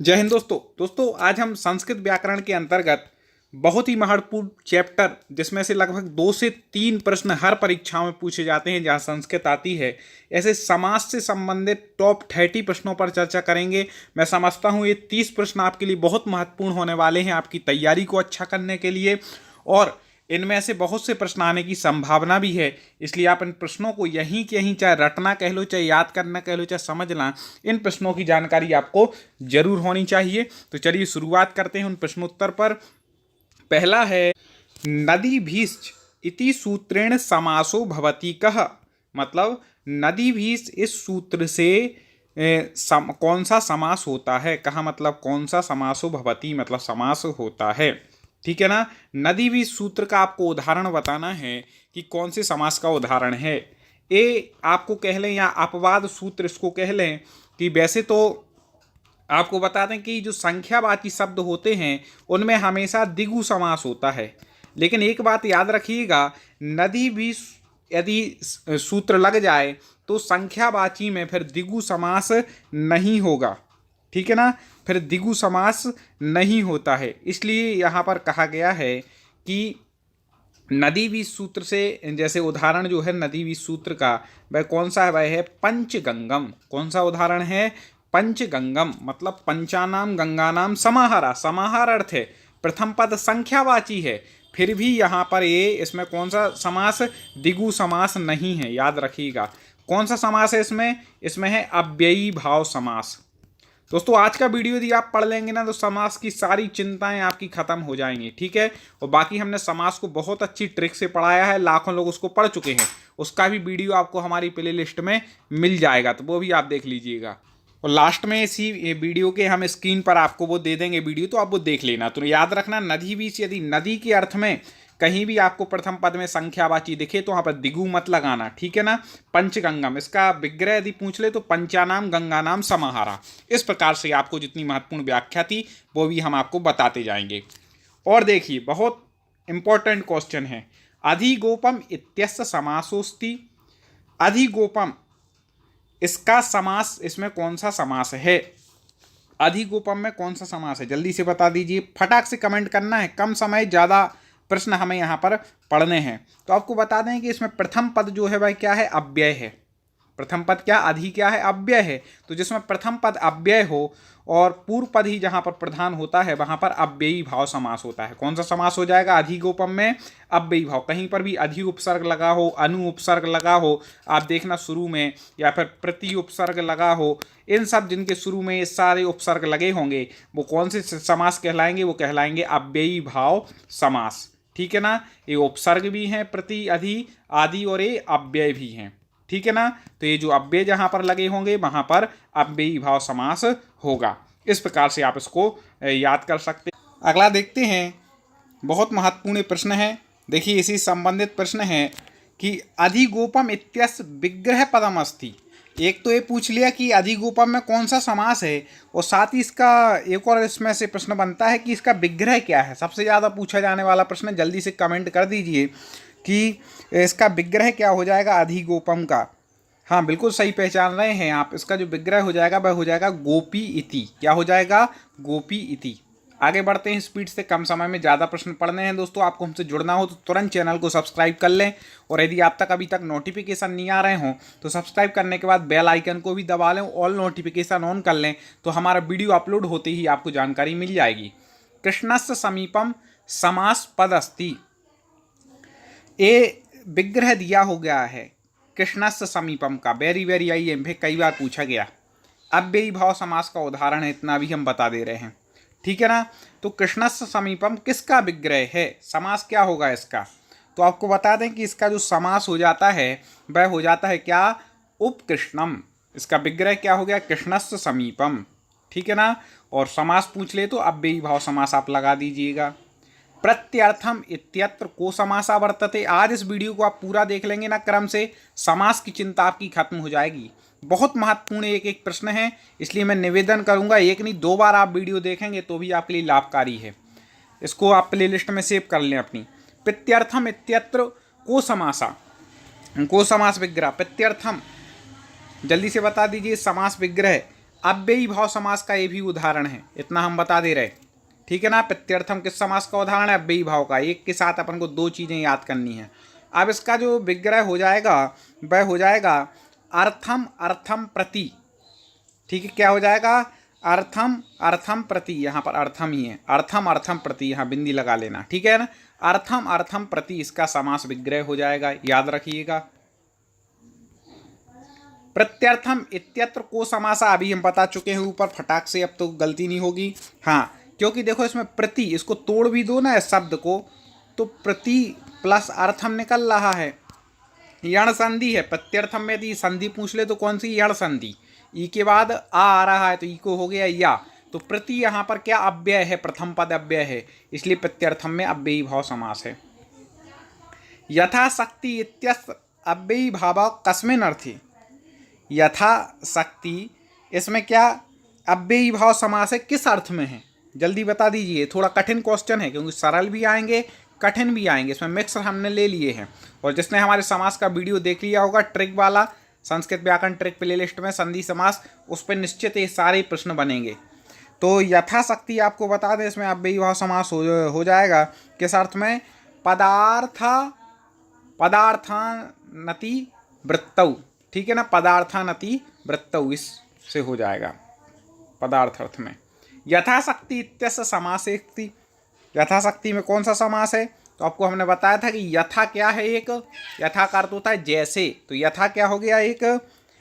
जय हिंद दोस्तों आज हम संस्कृत व्याकरण के अंतर्गत बहुत ही महत्वपूर्ण चैप्टर जिसमें से लगभग 2 से 3 प्रश्न हर परीक्षाओं में पूछे जाते हैं जहां संस्कृत आती है। ऐसे समास से संबंधित टॉप 30 प्रश्नों पर चर्चा करेंगे। मैं समझता हूं ये 30 प्रश्न आपके लिए बहुत महत्वपूर्ण होने वाले हैं आपकी तैयारी को अच्छा करने के लिए, और इनमें से बहुत से प्रश्न आने की संभावना भी है। इसलिए आप इन प्रश्नों को यहीं के यहीं चाहे रटना कह लो, चाहे याद करना कह लो, चाहे समझना, इन प्रश्नों की जानकारी आपको जरूर होनी चाहिए। तो चलिए शुरुआत करते हैं उन प्रश्नोत्तर पर। पहला है, नदी भीश्च इति सूत्रेण समासो भवति कः। मतलब नदी भीष इस सूत्र से कौन सा समास होता है। कहा मतलब कौन सा समासो भवति मतलब समास होता है। ठीक है ना। नदी भी सूत्र का आपको उदाहरण बताना है कि कौन से समास का उदाहरण है। ए आपको कह लें या अपवाद सूत्र इसको कह लें कि वैसे तो आपको बता दें कि जो संख्यावाची शब्द होते हैं उनमें हमेशा द्विगु समास होता है, लेकिन एक बात याद रखिएगा, नदी भी यदि सूत्र लग जाए तो संख्यावाची में फिर द्विगु समास नहीं होगा। ठीक है ना, फिर द्विगु समास नहीं होता है। इसलिए यहाँ पर कहा गया है कि नदी भी सूत्र से, जैसे उदाहरण जो है नदी भी सूत्र का वह कौन सा है, वह है पंचगंगम। कौन सा उदाहरण है, पंचगंगम। मतलब पंचानाम गंगानाम समाहारा, समाहार अर्थ है प्रथम पद संख्यावाची है, फिर भी यहाँ पर ये इसमें कौन सा समास, द्विगु समास नहीं है। याद रखिएगा कौन सा समास है इसमें है अव्ययी भाव समास। दोस्तों आज का वीडियो यदि आप पढ़ लेंगे ना तो समास की सारी चिंताएं आपकी खत्म हो जाएंगी। ठीक है, और बाकी हमने समास को बहुत अच्छी ट्रिक से पढ़ाया है, लाखों लोग उसको पढ़ चुके हैं। उसका भी वीडियो आपको हमारी प्ले लिस्ट में मिल जाएगा, तो वो भी आप देख लीजिएगा। और लास्ट में इसी वीडियो के हम स्क्रीन पर आपको वो दे देंगे वीडियो, तो आप वो देख लेना। तो याद रखना, नदी बीच यदि नदी के अर्थ में कहीं भी आपको प्रथम पद में संख्यावाची दिखे तो वहां पर द्विगु मत लगाना। ठीक है ना। पंचगंगम, इसका विग्रह यदि पूछ ले तो पंचानाम गंगानाम समाहारा। इस प्रकार से आपको जितनी महत्वपूर्ण व्याख्या थी वो भी हम आपको बताते जाएंगे। और देखिए बहुत इंपॉर्टेंट क्वेश्चन है, अधिगोपम इत्यस्य समासोस्ति। अधिगोपम इसका समास, इसमें कौन सा समास है, अधिगोपम में कौन सा समास है, जल्दी से बता दीजिए। फटाक से कमेंट करना है, कम समय ज़्यादा प्रश्न हमें यहाँ पर पढ़ने हैं। तो आपको बता दें कि इसमें प्रथम पद जो है वह क्या है, अव्यय है। प्रथम पद क्या, अधि क्या है, अव्यय है। तो जिसमें प्रथम पद अव्यय हो और पूर्व पद ही जहाँ पर प्रधान होता है वहाँ पर अव्ययी भाव समास होता है। कौन सा समास हो जाएगा, अधिगोपम में अव्ययी भाव। कहीं पर भी अधि उपसर्ग लगा हो, अनु उपसर्ग लगा हो, आप देखना शुरू में, या फिर प्रति उपसर्ग लगा हो, इन सब जिनके शुरू में ये सारे उपसर्ग लगे होंगे वो कौन से समास कहलाएंगे, वो कहलाएंगे अव्ययी भाव समास। ठीक है ना। ये उपसर्ग भी हैं प्रति, अधि, आदि, और ये अव्यय भी हैं। ठीक है ना। तो ये जो अव्यय जहां पर लगे होंगे वहां पर अव्ययी भाव समास होगा। इस प्रकार से आप इसको याद कर सकते हैं। अगला देखते हैं, बहुत महत्वपूर्ण प्रश्न है। देखिए इसी संबंधित प्रश्न है कि अधिगोपम इत्यस्य विग्रह पदम अस्ति। एक तो ये पूछ लिया कि अधिगोपम में कौन सा समास है, और साथ ही इसका एक और इसमें से प्रश्न बनता है कि इसका विग्रह क्या है। सबसे ज़्यादा पूछा जाने वाला प्रश्न, जल्दी से कमेंट कर दीजिए कि इसका विग्रह क्या हो जाएगा अधिगोपम का। हाँ बिल्कुल सही पहचान रहे हैं आप, इसका जो विग्रह हो जाएगा वह हो जाएगा गोपी इति। क्या हो जाएगा, गोपी इति। आगे बढ़ते हैं स्पीड से, कम समय में ज़्यादा प्रश्न पढ़ने हैं। दोस्तों आपको हमसे जुड़ना हो तो तुरंत चैनल को सब्सक्राइब कर लें, और यदि आप तक अभी तक नोटिफिकेशन नहीं आ रहे हों तो सब्सक्राइब करने के बाद बेल आइकन को भी दबा लें, ऑल नोटिफिकेशन ऑन कर लें, तो हमारा वीडियो अपलोड होते ही आपको जानकारी मिल जाएगी। कृष्णस्य समीपम समास पद अस्ति। ये विग्रह दिया हो गया है कृष्णस्य समीपम का, वेरी आई एम कई बार पूछा गया। अव्ययी भाव समास का उदाहरण है, इतना भी हम बता दे रहे हैं। ठीक है ना। तो कृष्णस्य समीपम किसका विग्रह है, समास क्या होगा इसका। तो आपको बता दें कि इसका जो समास हो जाता है वह हो जाता है क्या, उपकृष्णम। इसका विग्रह क्या हो गया, कृष्णस्य समीपम। ठीक है ना। और समास पूछ ले तो अव्ययी भाव समास आप लगा दीजिएगा। प्रत्यर्थम इत्यत्र को समासा वर्तते। आज इस वीडियो को आप पूरा देख लेंगे ना क्रम से, समास की चिंता आपकी खत्म हो जाएगी। बहुत महत्वपूर्ण एक एक प्रश्न है, इसलिए मैं निवेदन करूंगा एक नहीं 2 बार आप वीडियो देखेंगे तो भी आपके लिए लाभकारी है। इसको आप प्ले लिस्ट में सेव कर लें अपनी। प्रत्यर्थम इत्यत्र को समासा, को समास विग्रह। प्रत्यर्थम जल्दी से बता दीजिए, समास विग्रह अव्ययी भाव समास का ये भी उदाहरण है, इतना हम बता दे रहे, ठीक है ना। प्रत्यर्थम किस समास का उदाहरण है? अव्ययी भाव का। एक के साथ अपन को दो चीजें याद करनी है। अब इसका जो विग्रह हो जाएगा वह हो जाएगा अर्थम अर्थम प्रति, ठीक है। क्या हो जाएगा? अर्थम अर्थम प्रति, यहाँ पर अर्थम ही है, अर्थम अर्थम प्रति, यहाँ बिंदी लगा लेना, ठीक है ना। अर्थम अर्थम प्रति इसका समास विग्रह हो जाएगा, याद रखिएगा। प्रत्यर्थम इत्यत्र को समासा अभी हम बता चुके हैं ऊपर, फटाक से, अब तो गलती नहीं होगी। हाँ, क्योंकि देखो इसमें प्रति, इसको तोड़ भी दो ना इस शब्द को, तो प्रति प्लस अर्थम निकल रहा है। यण संधि है प्रत्यर्थम में, यदि संधि पूछ ले तो कौन सी? यण संधि। ई के बाद आ रहा है तो ई को हो गया या, तो प्रति यहाँ पर क्या? अव्यय है, प्रथम पद अव्यय है, इसलिए प्रत्यर्थम में अव्ययी भाव समास है। यथाशक्ति इत्यस्य अव्ययी भाव कस्मिन् अर्थे? यथाशक्ति इसमें क्या अव्ययी भाव समास है, किस अर्थ में है? जल्दी बता दीजिए। थोड़ा कठिन क्वेश्चन है, क्योंकि सरल भी आएंगे कठिन भी आएंगे, इसमें मिक्स हमने ले लिए हैं। और जिसने हमारे समास का वीडियो देख लिया होगा ट्रिक वाला, संस्कृत व्याकरण ट्रिक प्लेलिस्ट में संधि समास, उस पर निश्चित ये सारे प्रश्न बनेंगे। तो यथाशक्ति आपको बता दें, इसमें अव्ययी भाव समास हो जाएगा किस अर्थ में? पदार्थानति वृत्तौ, ठीक है ना। पदार्थानति वृत्तौ इससे हो जाएगा पदार्थ अर्थ में। यथाशक्ति इत्यस्य समासेक्ति, यथाशक्ति में कौन सा समास है? तो आपको हमने बताया था कि यथा क्या है? एक यथा का अर्थ होता है जैसे, तो यथा क्या हो गया? एक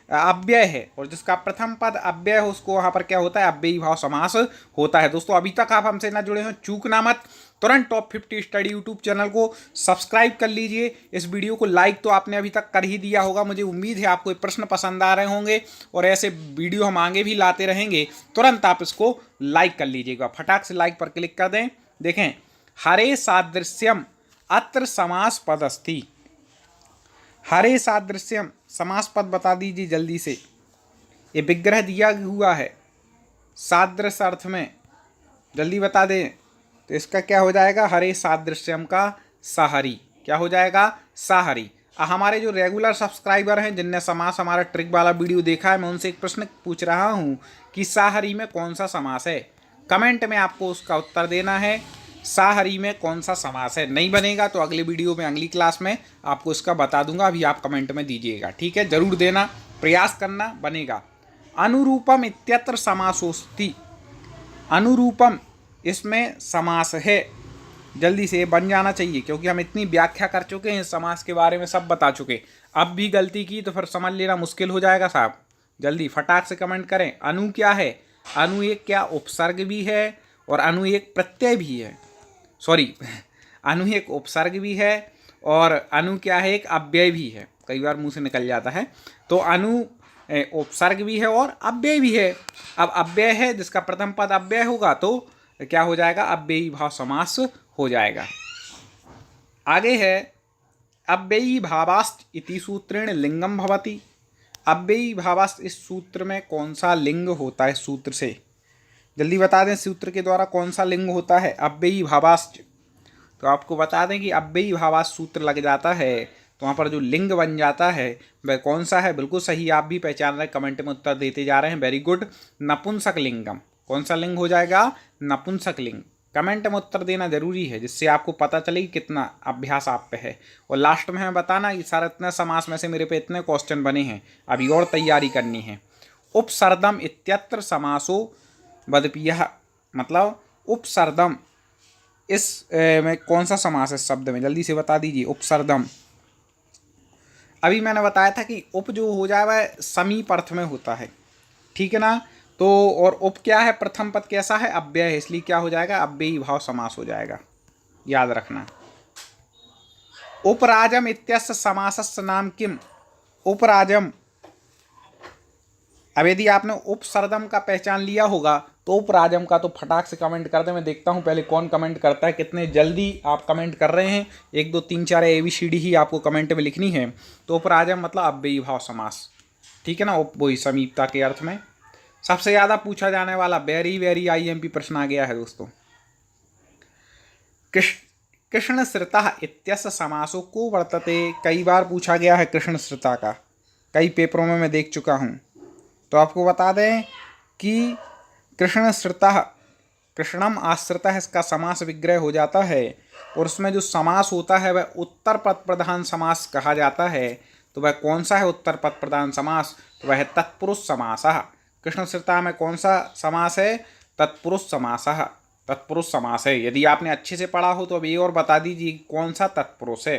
अव्यय है, और जिसका प्रथम पद अव्यय हो उसको वहाँ पर क्या होता है? अव्ययी भाव समास होता है। दोस्तों अभी तक आप हमसे ना जुड़े हो, चूकना मत, तुरंत टॉप 50 स्टडी यूट्यूब चैनल को सब्सक्राइब कर लीजिए। इस वीडियो को लाइक तो आपने अभी तक कर ही दिया होगा, मुझे उम्मीद है आपको ये प्रश्न पसंद आ रहे होंगे, और ऐसे वीडियो हम आगे भी लाते रहेंगे। तुरंत आप इसको लाइक कर लीजिएगा, फटाक से लाइक पर क्लिक कर दें। देखें, हरे सादृश्यम अत्र समास पद अस्ति। हरे सादृश्यम समास पद बता दीजिए जल्दी से। ये विग्रह दिया हुआ है सादृश्य अर्थ में, जल्दी बता दें। तो इसका क्या हो जाएगा? हरे सादृश्यम का साहरी। क्या हो जाएगा? साहरी। हमारे जो रेगुलर सब्सक्राइबर हैं, जिनने समास हमारा ट्रिक वाला वीडियो देखा है, मैं उनसे एक प्रश्न पूछ रहा हूँ कि साहरी में कौन सा समास है। कमेंट में आपको उसका उत्तर देना है, साहरी में कौन सा समास है। नहीं बनेगा तो अगले वीडियो में, अगली क्लास में आपको इसका बता दूंगा, अभी आप कमेंट में दीजिएगा, ठीक है। जरूर देना, प्रयास करना, बनेगा। अनुरूपम इत्यत्र समासोस्ति। अनुरूपम इसमें समास है, जल्दी से बन जाना चाहिए, क्योंकि हम इतनी व्याख्या कर चुके हैं समास के बारे में, सब बता चुके। अब भी गलती की तो फिर समझ लेना मुश्किल हो जाएगा साहब। जल्दी फटाक से कमेंट करें। अनु क्या है? अनु एक क्या उपसर्ग भी है, और अनु एक प्रत्यय भी है। सॉरी, अनु एक उपसर्ग भी है, और अनु क्या है? एक अव्यय भी है। कई बार मुंह से निकल जाता है। तो अनु उपसर्ग भी है और अव्यय भी है। अब अव्यय है, जिसका प्रथम पद अव्यय होगा तो क्या हो जाएगा? अव्ययी भाव समास हो जाएगा। आगे है अव्ययी भावास्त इति सूत्रेण लिंगम भवति। अव्ययी भावास्त, इस सूत्र में कौन सा लिंग होता है? सूत्र से जल्दी बता दें, सूत्र के द्वारा कौन सा लिंग होता है? अव्ययी भावास्त। तो आपको बता दें कि अव्ययी भावास्त सूत्र लग जाता है तो वहाँ पर जो लिंग बन जाता है वह कौन सा है? बिल्कुल सही, आप भी पहचान रहे, कमेंट में उत्तर देते जा रहे हैं, वेरी गुड। नपुंसक लिंगम। कौन सा लिंग हो जाएगा? नपुंसक लिंग। कमेंट में उत्तर देना जरूरी है, जिससे आपको पता चले कि कितना अभ्यास आप पे है। और लास्ट में हमें बताना कि सारे इतने समास में से मेरे पे इतने क्वेश्चन बने हैं, अभी और तैयारी करनी है। उपसर्दम इत्यत्र समासो वदपीयः, मतलब उपसर्दम इस में कौन सा समास है शब्द में? जल्दी से बता दीजिए। उपसर्दम, अभी मैंने बताया था कि उप जो हो जाए वह समीप अर्थ में होता है, ठीक है ना। तो और उप क्या है? प्रथम पद कैसा है? अव्यय है, इसलिए क्या हो जाएगा? अव्ययी भाव समास हो जाएगा, याद रखना। उपराजम इत्यस्य समासस्य नाम किम? उपराजम, अब यदि आपने उपसर्दम का पहचान लिया होगा तो उपराजम का तो फटाक से कमेंट कर दे। मैं देखता हूं पहले कौन कमेंट करता है, कितने जल्दी आप कमेंट कर रहे हैं। 1 2 3 4 ABCD ही आपको कमेंट में लिखनी है। तो उपराजम मतलब अव्ययी भाव समास, ठीक है ना। उप वही समीपता के अर्थ में। सबसे ज़्यादा पूछा जाने वाला वेरी IMP प्रश्न आ गया है दोस्तों। कृष्णश्रिता इत्यस्य समासो को वर्तते। कई बार पूछा गया है कृष्णश्रिता का, कई पेपरों में मैं देख चुका हूँ। तो आपको बता दें कि कृष्णश्रितः, कृष्णम आश्रितः इसका समास विग्रह हो जाता है और उसमें जो समास होता है वह उत्तर पद प्रधान समास कहा जाता है। तो वह कौन सा है उत्तर पद प्रधान समास? तो वह है तत्पुरुष समासः। कृष्णश्रितः में कौन सा समास है? तत्पुरुष समासः, तत्पुरुष समास है। यदि आपने अच्छे से पढ़ा हो तो अब ये और बता दीजिए कौन सा तत्पुरुष है,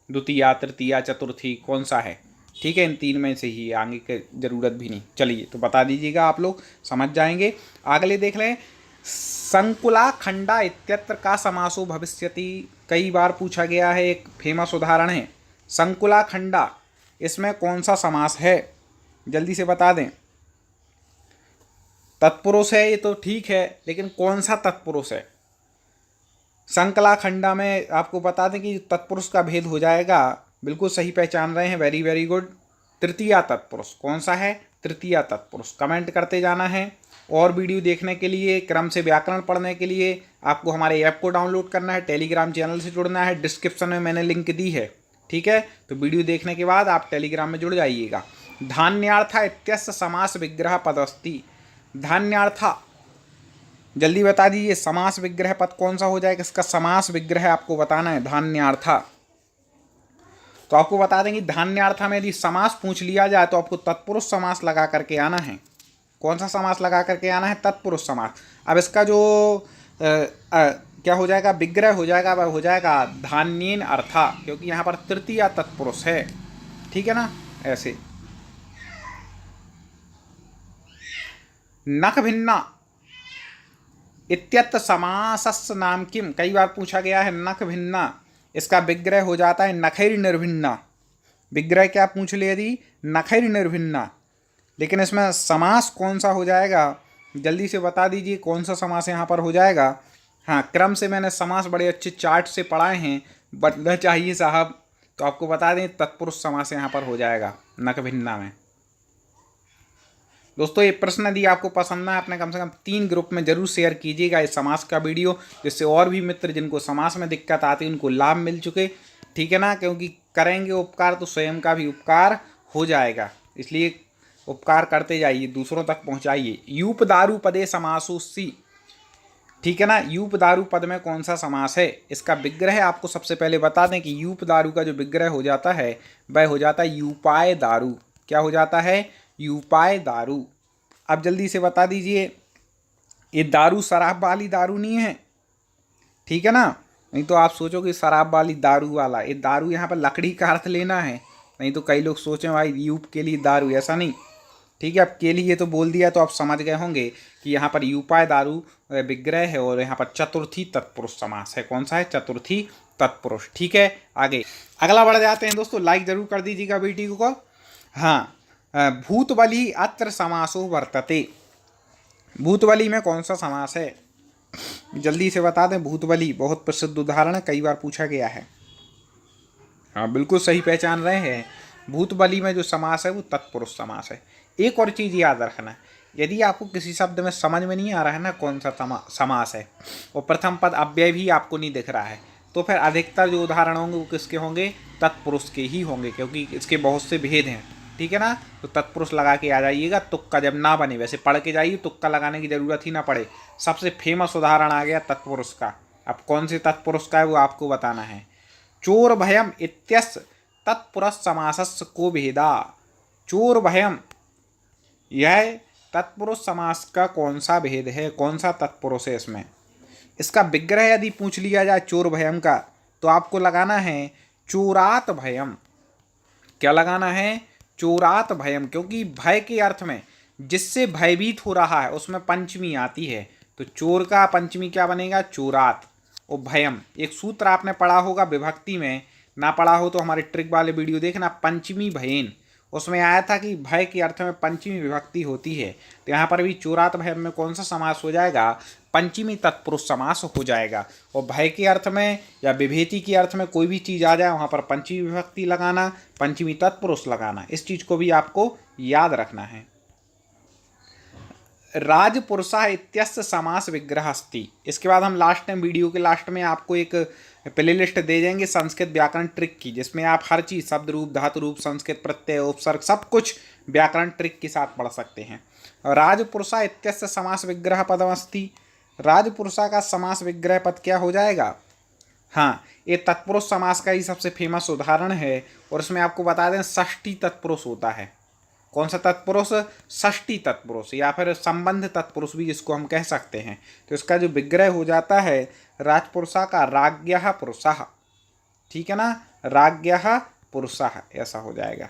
द्वितीया, तृतीया, चतुर्थी, कौन सा है? ठीक है, इन तीन में से ही, आगे की जरूरत भी नहीं। चलिए तो बता दीजिएगा, आप लोग समझ जाएंगे। अगले देख लें, संकुला खंडा इत्यत्र का समासो भविष्यति, कई बार पूछा गया है, एक फेमस उदाहरण है। संकुला खंडा, इसमें कौन सा समास है? जल्दी से बता दें। तत्पुरुष है ये तो ठीक है, लेकिन कौन सा तत्पुरुष है? संकला खंडा में आपको बता दें कि तत्पुरुष का भेद हो जाएगा। बिल्कुल सही पहचान रहे हैं, वेरी वेरी गुड। तृतीया तत्पुरुष कौन सा है? तृतीया तत्पुरुष। कमेंट करते जाना है। और वीडियो देखने के लिए, क्रम से व्याकरण पढ़ने के लिए आपको हमारे ऐप को डाउनलोड करना है, टेलीग्राम चैनल से जुड़ना है, डिस्क्रिप्शन में मैंने लिंक दी है। ठीक है, तो वीडियो देखने के बाद आप टेलीग्राम में जुड़ जाइएगा। धान्यार्था इत्यस्य समास विग्रह पदस्ति, धान्यार्था जल्दी बता दीजिए, समास विग्रह पद कौन सा हो जाएगा? इसका समास विग्रह आपको बताना है, धान्यार्था। तो आपको बता देंगे धान्यार्था में यदि समास पूछ लिया जाए तो आपको तत्पुरुष समास लगा करके आना है। कौन सा समास लगा करके आना है? तत्पुरुष समास। अब इसका जो क्या हो जाएगा? विग्रह हो जाएगा, वह हो जाएगा धान्येन अर्था, क्योंकि यहाँ पर तृतीया तत्पुरुष है। ठीक है ना, ऐसे। नख भिन्ना इत्यत्र समासस्य नाम किम, कई बार पूछा गया है। नख भिन्ना, इसका विग्रह हो जाता है नखैर निर्भिन्ना। विग्रह क्या पूछ ले यदि? नखैर निर्भिन्ना। लेकिन इसमें समास कौन सा हो जाएगा? जल्दी से बता दीजिए कौन सा समास यहाँ पर हो जाएगा। हाँ, क्रम से मैंने समास बड़े अच्छे चार्ट से पढ़ाए हैं, बढ़ना चाहिए साहब। तो आपको बता दें तत्पुरुष समास यहाँ पर हो जाएगा नख भिन्ना में। दोस्तों ये प्रश्न यदि आपको पसंद है, अपने कम से कम 3 ग्रुप में जरूर शेयर कीजिएगा इस समास का वीडियो, जिससे और भी मित्र जिनको समास में दिक्कत आती है उनको लाभ मिल चुके। ठीक है ना, क्योंकि करेंगे उपकार तो स्वयं का भी उपकार हो जाएगा, इसलिए उपकार करते जाइए, दूसरों तक पहुंचाइए। यूप दारू पदे समासो सी, ठीक है ना, यूप दारू पद में कौन सा समास है? इसका विग्रह आपको सबसे पहले बता दें कि यूप दारू का जो विग्रह हो जाता है वह हो जाता है यूपाय दारू। क्या हो जाता है? यूपाय दारू। अब जल्दी से बता दीजिए, ये दारू शराब वाली दारू नहीं है, ठीक है ना, नहीं तो आप सोचोगे शराब वाली दारू वाला, ये दारू यहाँ पर लकड़ी का अर्थ लेना है, नहीं तो कई लोग सोचें भाई यूप के लिए दारू, ऐसा नहीं। ठीक है, अब के लिए तो बोल दिया तो आप समझ गए होंगे कि यहाँ पर यूपाय दारू विग्रह है और यहाँ पर चतुर्थी तत्पुरुष समास है। कौन सा है? चतुर्थी तत्पुरुष। ठीक है, आगे अगला बढ़ जाते हैं दोस्तों, लाइक जरूर कर दीजिएगा वीडियो को। हाँ, भूतबली अत्र समासो वर्तते, भूतबली में कौन सा समास है? जल्दी से बता दें। भूतबली बहुत प्रसिद्ध उदाहरण है, कई बार पूछा गया है। हाँ, बिल्कुल सही पहचान रहे हैं। भूतबली में जो समास है वो तत्पुरुष समास है। एक और चीज़ याद रखना, यदि आपको किसी शब्द में समझ में नहीं आ रहा है ना कौन सा समास है और प्रथम पद अव्यय भी आपको नहीं दिख रहा है, तो फिर अधिकतर जो उदाहरण होंगे वो किसके होंगे? तत्पुरुष के ही होंगे, क्योंकि इसके बहुत से भेद हैं। ठीक है ना, तो तत्पुरुष लगा के आ जाइएगा, तुक्का जब ना बने, वैसे पढ़ के जाइए, तुक्का लगाने की जरूरत ही ना पड़े। सबसे फेमस उदाहरण आ गया तत्पुरुष का। अब कौन से तत्पुरुष का है वो आपको बताना है। चोर भयम इत्यस्य तत्पुरुष समासस्य को भेदा, चोर भयम यह तत्पुरुष समास का कौन सा भेद है? कौन सा तत्पुरुष है इसमें? इसका विग्रह यदि पूछ लिया जाए चोर भयम का, तो आपको लगाना है चोरात भयम। क्या लगाना है? चोरात भयम, क्योंकि भय के अर्थ में जिससे भयभीत हो रहा है उसमें पंचमी आती है, तो चोर का पंचमी क्या बनेगा? चोरात। और भयम एक सूत्र आपने पढ़ा होगा विभक्ति में, ना पढ़ा हो तो हमारे ट्रिक वाले वीडियो देखना, पंचमी भयेन, उसमें आया था कि भय के अर्थ में पंचमी विभक्ति होती है। तो यहाँ पर भी चोरात भय में कौन सा समास हो जाएगा? पंचमी तत्पुरुष समास हो जाएगा। और भय के अर्थ में या विभेति के अर्थ में कोई भी चीज़ आ जाए वहाँ पर पंचमी विभक्ति लगाना, पंचमी तत्पुरुष लगाना, इस चीज़ को भी आपको याद रखना है। राजपुरुषः इत्यस्य समास विग्रह अस्ति। इसके बाद हम लास्ट टाइम वीडियो के लास्ट में आपको एक प्ले लिस्ट दे देंगे संस्कृत व्याकरण ट्रिक की, जिसमें आप हर चीज़ शब्द रूप, धातु रूप, संस्कृत प्रत्यय, उपसर्ग, सब कुछ व्याकरण ट्रिक के साथ पढ़ सकते हैं। राजपुरुषा इत्यस्य समास विग्रह पदमस्ति। राजपुरुषा का समास विग्रह पद क्या हो जाएगा? हाँ, ये तत्पुरुष समास का ही सबसे फेमस उदाहरण है और इसमें आपको बता दें षष्ठी तत्पुरुष होता है। कौन सा तत्पुरुष? षष्ठी तत्पुरुष या फिर संबंध तत्पुरुष भी जिसको हम कह सकते हैं। तो इसका जो विग्रह हो जाता है राजपुरुषा का राज्ञः पुरुषः, ठीक है ना, राज्ञः पुरुषः ऐसा हो जाएगा।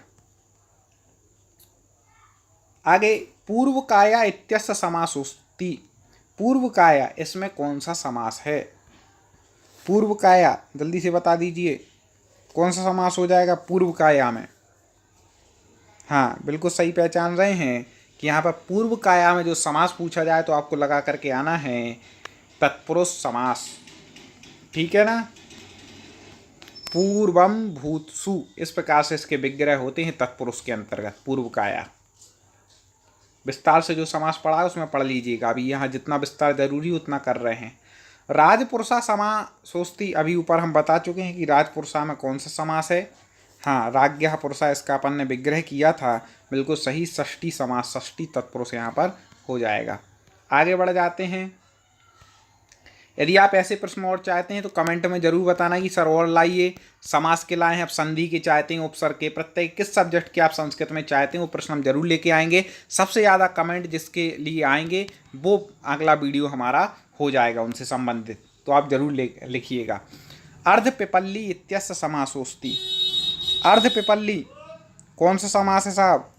आगे पूर्व काया इत्यस्य समासोस्ति। पूर्व काया इसमें कौन सा समास है? पूर्व काया जल्दी से बता दीजिए कौन सा समास हो जाएगा पूर्व काया में? हाँ, बिल्कुल सही पहचान रहे हैं कि यहाँ पर पूर्व काया में जो समास पूछा जाए तो आपको लगा करके आना है तत्पुरुष समास, ठीक है ना। पूर्वम भूतसु, इस प्रकार से इसके विग्रह होते हैं तत्पुरुष के अंतर्गत पूर्व काया। विस्तार से जो समास पढ़ा है उसमें पढ़ लीजिएगा, अभी यहाँ जितना विस्तार जरूरी उतना कर रहे हैं। राजपुरुषा समासोस्ति, अभी ऊपर हम बता चुके हैं कि राजपुरुषा में कौन सा समास है। हाँ, राज्ञः पुरुषा इसका अपन ने विग्रह किया था, बिल्कुल सही, षष्ठी समास, षष्ठी तत्पुरुष यहाँ पर हो जाएगा। आगे बढ़ जाते हैं। यदि आप ऐसे प्रश्न और चाहते हैं तो कमेंट में जरूर बताना कि सर और लाइए, समास के लाए हैं, आप संधि के चाहते हैं, उपसर्ग के, प्रत्यय, किस सब्जेक्ट के आप संस्कृत में चाहते हैं वो प्रश्न हम जरूर लेके आएंगे। सबसे ज़्यादा कमेंट जिसके लिए आएंगे वो अगला वीडियो हमारा हो जाएगा उनसे संबंधित, तो आप जरूर लिखिएगा। अर्ध पिपल्ली इत्यस्य समासोस्ति। अर्ध पिपल्ली कौन सा समास है साहब?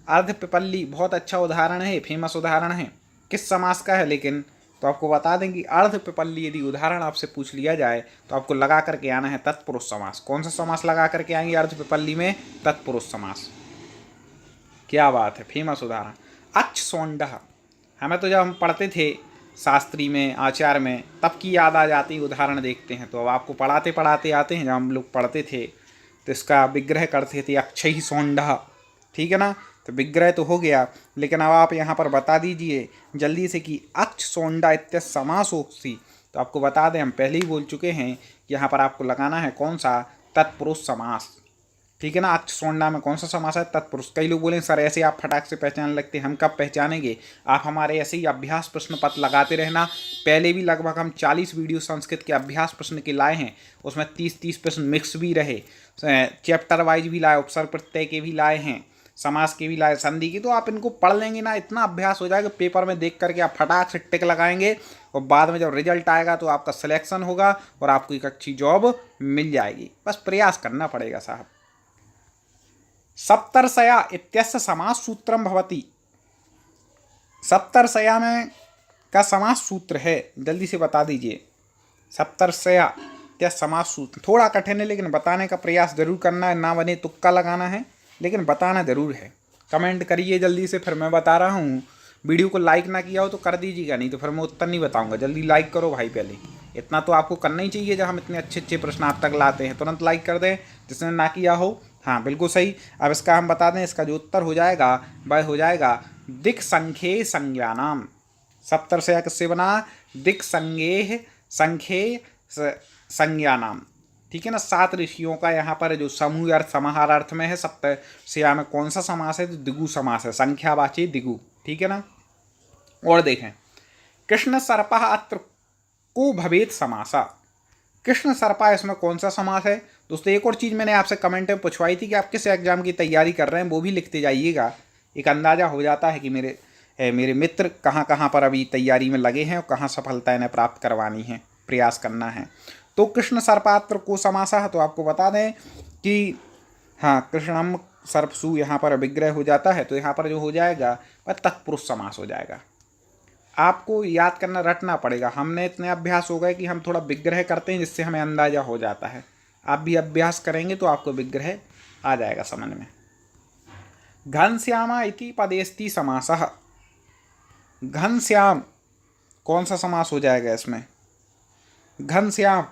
अर्ध पिपल्ली बहुत अच्छा उदाहरण है, फेमस उदाहरण है। किस समास का है लेकिन? तो आपको बता दें कि अर्ध पिपल्ली यदि उदाहरण आपसे पूछ लिया जाए तो आपको लगा करके आना है तत्पुरुष समास। कौन सा समास लगा करके आएंगे अर्ध पिपल्ली में? तत्पुरुष समास। क्या बात है, फेमस उदाहरण। अच्छ सौंडः, हमें तो जब हम पढ़ते थे शास्त्री में, आचार्य में, तब की याद आ जाती, उदाहरण देखते हैं। तो अब आपको पढ़ाते पढ़ाते आते हैं, जब हम लोग पढ़ते थे तो इसका विग्रह करते थे अक्षय सौंडः, ठीक है ना। तो विग्रह तो हो गया, लेकिन अब आप यहाँ पर बता दीजिए जल्दी से कि अक्ष सौंडा इत्य समासोक्ति। तो आपको बता दें, हम पहले ही बोल चुके हैं कि यहाँ पर आपको लगाना है कौन सा? तत्पुरुष समास, ठीक है ना। अक्ष सौंडा में कौन सा समास है? तत्पुरुष। कई लोग बोलें सर ऐसे आप फटाक से पहचान लगते हैं, हम कब पहचानेंगे? आप हमारे ऐसे ही अभ्यास प्रश्न पत्र लगाते रहना। पहले भी लगभग हम 40 वीडियो संस्कृत के अभ्यास प्रश्न के लाए हैं, उसमें 30-30 प्रश्न मिक्स भी रहे, चैप्टर वाइज भी लाए, उपसर्ग प्रत्यय के भी लाए हैं, समास के भी लाए, संधि की। तो आप इनको पढ़ लेंगे ना, इतना अभ्यास हो जाएगा, पेपर में देख करके आप फटाक से टिक लगाएंगे और बाद में जब रिजल्ट आएगा तो आपका सिलेक्शन होगा और आपको एक अच्छी जॉब मिल जाएगी। बस प्रयास करना पड़ेगा साहब। सप्तर्षया इत्यस्य समास सूत्रम भवति। सप्तर्षया में का समास सूत्र है, जल्दी से बता दीजिए। सप्तर्षया इत्य समास सूत्र थोड़ा कठिन है, लेकिन बताने का प्रयास जरूर करना है, ना बने तुक्का लगाना है, लेकिन बताना जरूर है। कमेंट करिए जल्दी से, फिर मैं बता रहा हूँ। वीडियो को लाइक ना किया हो तो कर दीजिएगा, नहीं तो फिर मैं उत्तर नहीं बताऊंगा। जल्दी लाइक करो भाई, पहले इतना तो आपको करना ही चाहिए। जब हम इतने अच्छे अच्छे प्रश्न आप तक लाते हैं, तुरंत लाइक कर दें जिसने ना किया हो। हाँ बिल्कुल सही। अब इसका हम बता दें, इसका जो उत्तर हो जाएगा वह हो जाएगा दिक् संख्ये संज्ञानाम। सप्तर्षया किससे बना? दिक् संज्ञेय संख्ये संज्ञानाम, ठीक है ना। 7 ऋषियों का यहाँ पर जो समूह अर्थ समाहार अर्थ में है। सप्तर्षया में कौन सा समास है? तो दिगु समास है, संख्यावाची दिगु, ठीक है ना। और देखें, कृष्ण सर्पः अत्र को भवेत समासा। कृष्ण सर्पा इसमें कौन सा समास है? दोस्तों एक और चीज़ मैंने आपसे कमेंट में पूछवाई थी कि आप किस एग्जाम की तैयारी कर रहे हैं, वो भी लिखते जाइएगा। एक अंदाज़ा हो जाता है कि मेरे मित्र कहाँ कहाँ पर अभी तैयारी में लगे हैं और कहाँ सफलता इन्हें प्राप्त करवानी है, प्रयास करना है। तो कृष्ण सर्पात्र को समासा है, तो आपको बता दें कि हाँ कृष्णम सर्पसु यहाँ पर विग्रह हो जाता है, तो यहाँ पर जो हो जाएगा वह तत्पुरुष समास हो जाएगा। आपको याद करना, रटना पड़ेगा। हमने इतने अभ्यास हो गए कि हम थोड़ा विग्रह करते हैं, जिससे हमें अंदाजा हो जाता है। आप भी अभ्यास करेंगे तो आपको विग्रह आ जाएगा समझ में। घनश्यामा इति पदेस्ति समासः। घनश्याम कौन सा समास हो जाएगा इसमें? घनश्याम।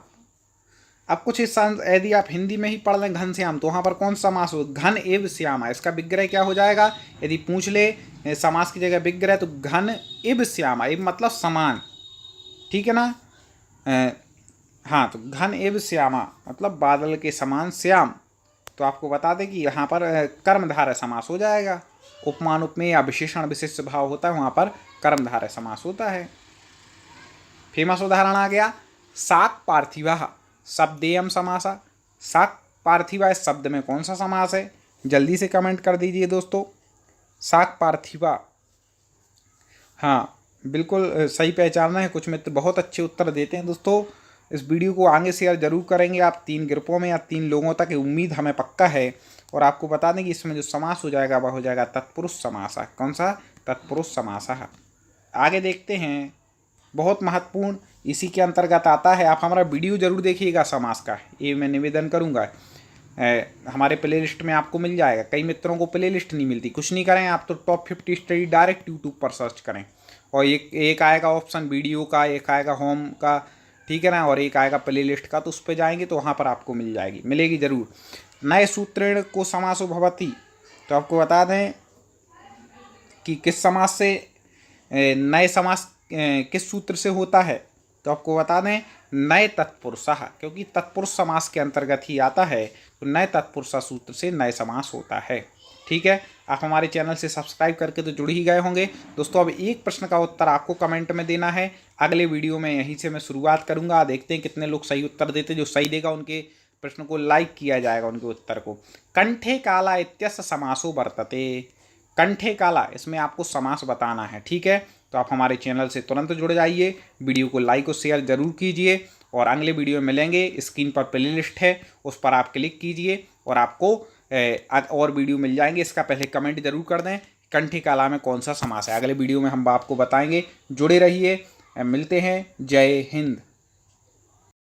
अब कुछ इस यदि आप हिंदी में ही पढ़ लें घनश्याम, तो वहाँ पर कौन सा समास हो? घन एव श्यामा, इसका विग्रह क्या हो जाएगा? यदि पूछ ले समास की जगह विग्रह, तो घन एव श्यामा, एव मतलब समान, ठीक है ना। हाँ, तो घन एव श्यामा मतलब बादल के समान श्याम। तो आपको बता दें कि यहाँ पर कर्मधारय समास हो जाएगा। उपमान उपमेय या विशेषण विशेष भाव होता है वहाँ पर कर्मधारय समास होता है। फेमस उदाहरण आ गया शाक पार्थिवा शब्देयम समासा। शाक पार्थिवा इस शब्द में कौन सा समास है? जल्दी से कमेंट कर दीजिए दोस्तों। शाक पार्थिवा, हाँ बिल्कुल सही पहचानना है। कुछ मित्र बहुत अच्छे उत्तर देते हैं दोस्तों। इस वीडियो को आगे शेयर जरूर करेंगे आप 3 ग्रुपों में या 3 लोगों तक, उम्मीद हमें पक्का है। और आपको बता दें कि इसमें जो समास हो जाएगा वह हो जाएगा तत्पुरुष समास। कौन सा? तत्पुरुष समास। आगे देखते हैं, बहुत महत्वपूर्ण इसी के अंतर्गत आता है। आप हमारा वीडियो जरूर देखिएगा समास का, ये मैं निवेदन करूँगा। हमारे प्ले लिस्ट में आपको मिल जाएगा। कई मित्रों को प्ले लिस्ट नहीं मिलती, कुछ नहीं करें आप तो टॉप 50 स्टडी डायरेक्ट यूट्यूब पर सर्च करें और एक आएगा ऑप्शन वीडियो का, एक आएगा होम का, ठीक है ना, और एक आएगा प्ले लिस्ट का, तो उस पर जाएंगे तो वहाँ पर आपको मिलेगी ज़रूर। नए सूत्रेण को समासो भवति, तो आपको बता दें कि किस समास से नए समास किस सूत्र से होता है, तो आपको बता दें नए तत्पुरुषः, क्योंकि तत्पुरुष समास के अंतर्गत ही आता है, तो नए तत्पुरुषा सूत्र से नए समास होता है। ठीक है, आप हमारे चैनल से सब्सक्राइब करके तो जुड़ ही गए होंगे दोस्तों। अब एक प्रश्न का उत्तर आपको कमेंट में देना है। अगले वीडियो में यहीं से मैं शुरुआत करूंगा। देखते हैं कितने लोग सही उत्तर देते। जो सही देगा उनके प्रश्न को लाइक किया जाएगा, उनके उत्तर को। कंठे काला इत्यस्य समासो वर्तते। कंठे काला, इसमें आपको समास बताना है। ठीक है, तो आप हमारे चैनल से तुरंत जुड़ जाइए, वीडियो को लाइक और शेयर जरूर कीजिए और अगले वीडियो में मिलेंगे। स्क्रीन पर प्ले लिस्ट है, उस पर आप क्लिक कीजिए और आपको और वीडियो मिल जाएंगे। इसका पहले कमेंट जरूर कर दें कंठे काला में कौन सा समास है। अगले वीडियो में हम आपको बताएंगे। जुड़े रहिए, मिलते हैं। जय हिंद।